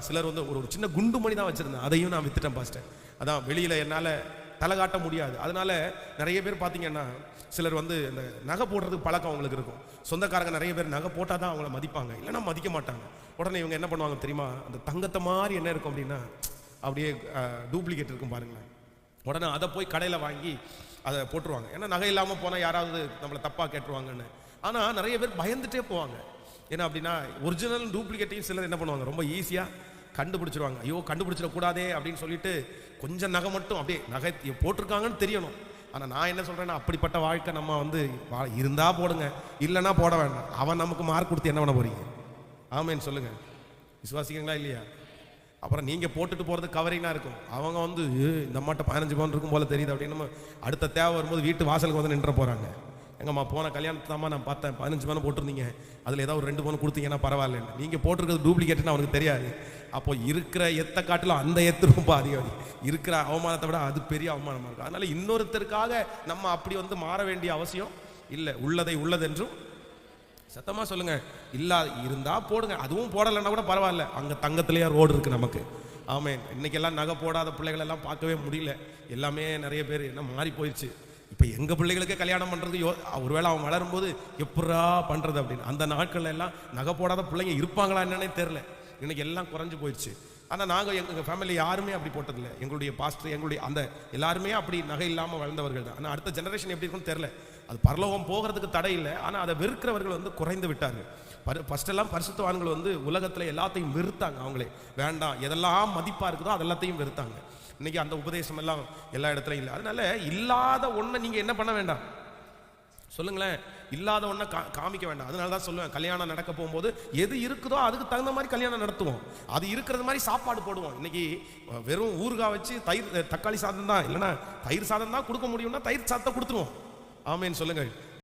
சிலர் வந்து ஒரு சின்ன குண்டு மணி தான் வச்சுருந்தேன், அதையும் நான் வித்துட்டேன் பாஸ்டர். அதான் வெளியில் என்னால் தலை காட்ட முடியாது. அதனால நிறைய பேர் பார்த்தீங்கன்னா சிலர் வந்து இந்த நகை போடுறதுக்கு பழக்கம் அவங்களுக்கு இருக்கும். சொந்தக்காரங்க நிறைய பேர் நகை போட்டால் தான் அவங்கள மதிப்பாங்க, இல்லைன்னா மதிக்க மாட்டாங்க. உடனே இவங்க என்ன பண்ணுவாங்க தெரியுமா, அந்த தங்கத்தை மாதிரி என்ன இருக்கும் அப்படின்னா அப்படியே டூப்ளிகேட் இருக்கும் பாருங்களேன், உடனே அதை போய் கடையில் வாங்கி அதை போட்டுருவாங்க. ஏன்னா நகை இல்லாமல் போனால் யாராவது நம்மளை தப்பாக கேட்டுருவாங்கன்னு. ஆனால் நிறைய பேர் பயந்துட்டே போவாங்க. ஏன்னா அப்படின்னா ஒரிஜினல் டூப்ளிகேட்டையும் சிலர் என்ன பண்ணுவாங்க, ரொம்ப ஈஸியாக கண்டுபிடிச்சிருவாங்க. ஐயோ கண்டுபிடிச்சிடக்கூடாதே அப்படின்னு சொல்லிட்டு கொஞ்சம் நகை மட்டும் அப்படியே நகை போட்டிருக்காங்கன்னு தெரியணும். ஆனால் நான் என்ன சொல்கிறேன்னா, அப்படிப்பட்ட வாழ்க்கை நம்ம வந்து இருந்தால் போடுங்க, இல்லைன்னா போட வேண்டாம். அவன் நமக்கு மார்க் கொடுத்து என்ன பண்ண போறீங்க? ஆமேன்னு சொல்லுங்கள். விசுவாசிக்கிறீங்களா இல்லையா? அப்புறம் நீங்கள் போட்டுட்டு போகிறது கவரிங்காக இருக்கும். அவங்க வந்து இந்த அம்மாட்ட 15 பவுன் இருக்கும் போல தெரியுது அப்படின்னு நம்ம அடுத்த தேவை வரும்போது வீட்டு வாசலுக்கு வந்து நின்ற போகிறாங்க. எங்கம்மா போன கல்யாணத்தாம்மா நான் பார்த்தேன் 15 பவுன் போட்டிருந்தீங்க, அதில் ஏதாவது ஒரு 2 பவுன் கொடுத்தீங்கன்னா பரவாயில்ல. நீங்கள் போட்டிருக்கிறது டூப்ளிகேட்னு அவனுக்கு தெரியாது. அப்போ இருக்கிற எத்தை காட்டிலும் அந்த எத்து ரொம்ப அதிகம். இருக்கிற அவமானத்தை விட அது பெரிய அவமானமாக இருக்கும். அதனால இன்னொருத்தருக்காக நம்ம அப்படி வந்து மாற வேண்டிய அவசியம் இல்லை. உள்ளதை உள்ளதென்றும் சத்தமாக சொல்லுங்க, இல்லாத இருந்தா போடுங்க. அதுவும் போடலைன்னா கூட பரவாயில்ல, அங்கே தங்கத்திலேயே ரோடு இருக்கு நமக்கு. ஆமேன். இன்னைக்கெல்லாம் நகை போடாத பிள்ளைகள் எல்லாம் பார்க்கவே முடியல. எல்லாமே நிறைய பேர் என்ன மாறி போயிடுச்சு. இப்போ எங்கள் பிள்ளைகளுக்கே கல்யாணம் பண்ணுறது ஒருவேளை அவன் வளரும்போது எப்படா பண்ணுறது அப்படின்னு. அந்த நாட்கள்ல எல்லாம் நகை போடாத பிள்ளைங்க இருப்பாங்களா என்னன்னே தெரில. இன்னைக்கு எல்லாம் குறைஞ்சு போயிடுச்சு. ஆனால் நாங்கள் எங்கள் ஃபேமிலி யாருமே அப்படி போட்டதில்லை. எங்களுடைய பாஸ்டர் எங்களுடைய அந்த எல்லாருமே அப்படி நகை இல்லாமல் வளர்ந்தவர்கள் தான். ஆனால் அடுத்த ஜெனரேஷன் எப்படி இருக்குன்னு தெரில. அது பரலோகம் போகிறதுக்கு தடை இல்லை, ஆனால் அதை வெறுக்கிறவர்கள் வந்து குறைந்து விட்டார்கள். ஃபர்ஸ்டெல்லாம் பரிசுத்தவான்கள் வந்து உலகத்தில் எல்லாத்தையும் வெறுத்தாங்க. அவங்களே வேண்டாம், எதெல்லாம் மதிப்பாக இருக்குதோ அதெல்லாத்தையும் வெறுத்தாங்க. இன்னைக்கு அந்த உபதேசம் எல்லாம் எல்லா இடத்துலையும் இல்லை. அதனால இல்லாத ஒன்றை நீங்கள் என்ன பண்ண வேண்டாம் சொல்லுங்களேன், இல்லாத ஒன்றை காமிக்க வேண்டாம். அதனால தான் சொல்லுவேன், கல்யாணம் நடக்க போகும்போது எது இருக்குதோ அதுக்கு தகுந்த மாதிரி கல்யாணம் நடத்துவோம். அது இருக்கிறது மாதிரி சாப்பாடு போடுவோம். இன்னைக்கு வெறும் ஊறுகாய் வச்சு தக்காளி சாதம் தான், இல்லைன்னா தயிர் சாதம் தான் கொடுக்க முடியும்னா தயிர் சாதத்தை கொடுத்துருவோம். ஆமேன்னு சொல்லுங்கள்.